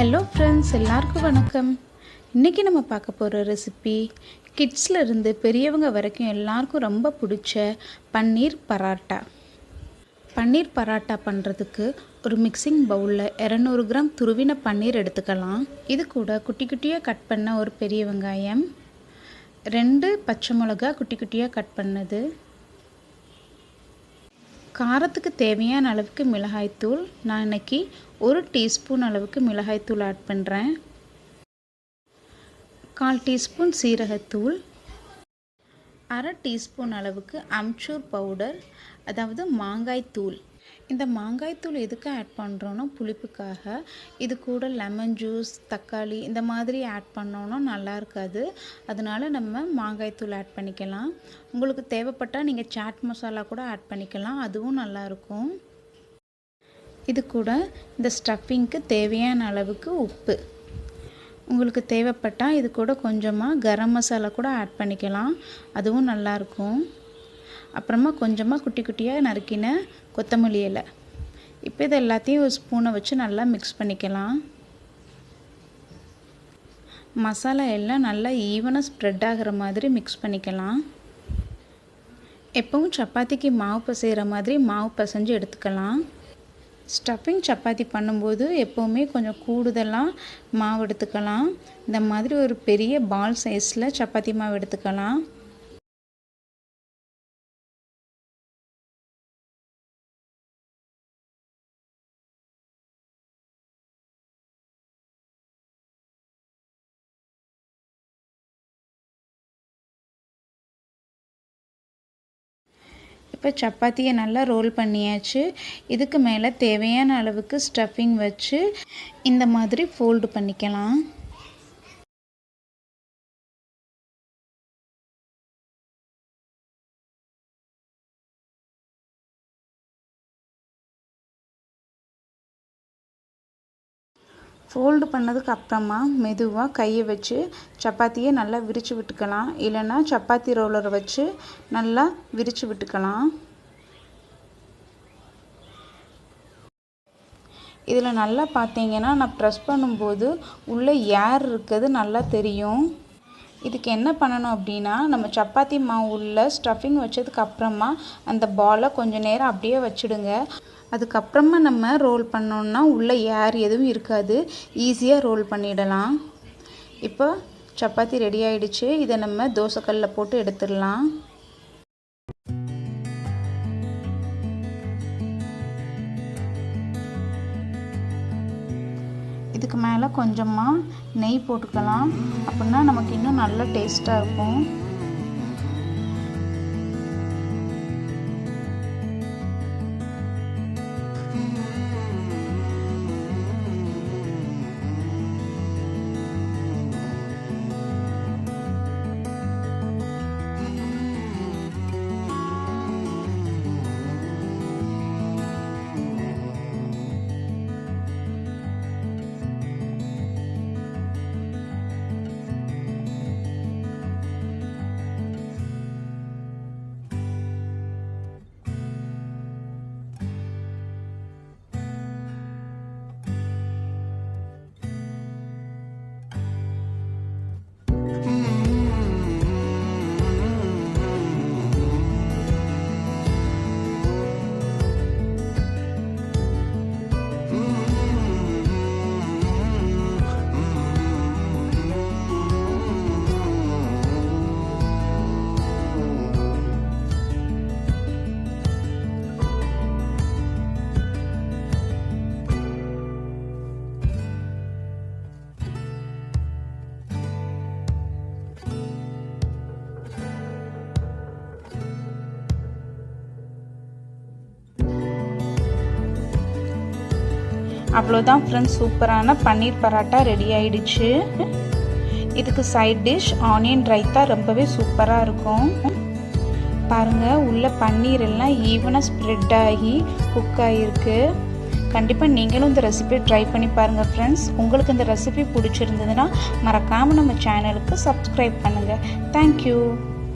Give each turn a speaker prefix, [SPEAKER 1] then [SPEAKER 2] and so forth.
[SPEAKER 1] Hello friends, எல்லாருக்கும் வணக்கம். இன்றைக்கி நம்ம பார்க்க போகிற ரெசிபி கிட்ஸில் இருந்து பெரியவங்க வரைக்கும் எல்லாருக்கும் ரொம்ப பிடிச்ச பன்னீர் பராட்டா. பன்னீர் பராட்டா பண்ணுறதுக்கு ஒரு மிக்சிங் பவுலில் 200 கிராம் துருவின பன்னீர் எடுத்துக்கலாம். இது கூட குட்டி குட்டியாக கட் பண்ண ஒரு பெரிய வெங்காயம், 2 பச்சை மிளகா குட்டி குட்டியாக கட் பண்ணது, காரத்துக்கு தேவையான அளவுக்கு மிளகாய்த்தூள். நான் இன்றைக்கி 1 டீஸ்பூன் அளவுக்கு மிளகாய்த்தூள் ஆட் பண்ணுறேன். 1/4 டீஸ்பூன் சீரகத்தூள், 1/2 டீஸ்பூன் அளவுக்கு அம்ச்சூர் பவுடர், அதாவது மாங்காய் தூள். இந்த மாங்காய் தூள் எதுக்கு ஆட் பண்ணுறோன்னா புளிப்புக்காக. இது கூட லெமன் ஜூஸ், தக்காளி இந்த மாதிரி ஆட் பண்ணோன்னா நல்லா இருக்காது. அதனால் நம்ம மாங்காய் தூள் ஆட் பண்ணிக்கலாம். உங்களுக்கு தேவைப்பட்டால் நீங்கள் சாட் மசாலா கூட ஆட் பண்ணிக்கலாம், அதுவும் நல்லாயிருக்கும். இது கூட இந்த ஸ்டஃபிங்க்கு தேவையான அளவுக்கு உப்பு. உங்களுக்கு தேவைப்பட்டால் இது கூட கொஞ்சமாக கரம் மசாலா கூட ஆட் பண்ணிக்கலாம், அதுவும் நல்லாயிருக்கும். அப்புறமா கொஞ்சமாக குட்டி குட்டியாக நறுக்கின கொத்தமல்லி இலை. இப்போ இது எல்லாத்தையும் ஒரு ஸ்பூனை வச்சு நல்லா மிக்ஸ் பண்ணிக்கலாம். மசாலா எல்லாம் நல்லா ஈவனாக ஸ்ப்ரெட் ஆகிற மாதிரி மிக்ஸ் பண்ணிக்கலாம். எப்பவும் சப்பாத்திக்கு மாவு பிசைகிற மாதிரி மாவு பிசைஞ்சு எடுத்துக்கலாம். ஸ்டஃபிங் சப்பாத்தி பண்ணும்போது எப்போவுமே கொஞ்சம் கூடுதலாக மாவு எடுத்துக்கலாம். இந்த மாதிரி ஒரு பெரிய பால் சைஸில் சப்பாத்தி மாவு எடுத்துக்கலாம். இப்போ சப்பாத்தியை நல்லா ரோல் பண்ணியாச்சு. இதுக்கு மேலே தேவையான அளவுக்கு ஸ்டஃபிங் வச்சு இந்த மாதிரி ஃபோல்டு பண்ணிக்கலாம். ஃபோல்டு பண்ணதுக்கு அப்புறமா மெதுவாக கையை வச்சு சப்பாத்தியை நல்லா விரித்து விட்டுக்கலாம். இல்லைன்னா சப்பாத்தி ரோலரை வச்சு நல்லா விரித்து விட்டுக்கலாம். இதில் நல்லா பார்த்தீங்கன்னா நான் ப்ரெஸ் பண்ணும்போது உள்ளே ஏர் இருக்கிறது நல்லா தெரியும். இதுக்கு என்ன பண்ணணும் அப்படின்னா, நம்ம சப்பாத்தி மாவு உள்ள ஸ்டஃபிங் வச்சதுக்கு அப்புறமா அந்த பாலை கொஞ்சம் நேரம் அப்படியே வச்சுடுங்க. அதுக்கப்புறமா நம்ம ரோல் பண்ணோன்னா உள்ளே ஏர் எதுவும் இருக்காது, ஈஸியாக ரோல் பண்ணிடலாம். இப்போ சப்பாத்தி ரெடி ஆகிடுச்சு. இதை நம்ம தோசைக்கல்லில் போட்டு எடுத்துடலாம். இதுக்கு மேலே கொஞ்சமாக நெய் போட்டுக்கலாம், அப்படின்னா நமக்கு இன்னும் நல்ல டேஸ்ட்டாக இருக்கும். அவ்வளோதான் ஃப்ரெண்ட்ஸ், சூப்பரான பன்னீர் பராட்டா ரெடி ஆயிடுச்சு. இதுக்கு சைட் டிஷ் ஆனியன் ரைத்தா ரொம்பவே சூப்பராக இருக்கும். பாருங்கள், உள்ள பன்னீர் எல்லாம் ஈவனாக ஸ்ப்ரெட் ஆகி குக் ஆகிருக்கு. கண்டிப்பாக நீங்களும் இந்த ரெசிபியை ட்ரை பண்ணி பாருங்கள் ஃப்ரெண்ட்ஸ். உங்களுக்கு இந்த ரெசிபி பிடிச்சிருந்ததுன்னா மறக்காமல் நம்ம சேனலுக்கு சப்ஸ்கிரைப் பண்ணுங்கள். தேங்க்யூ.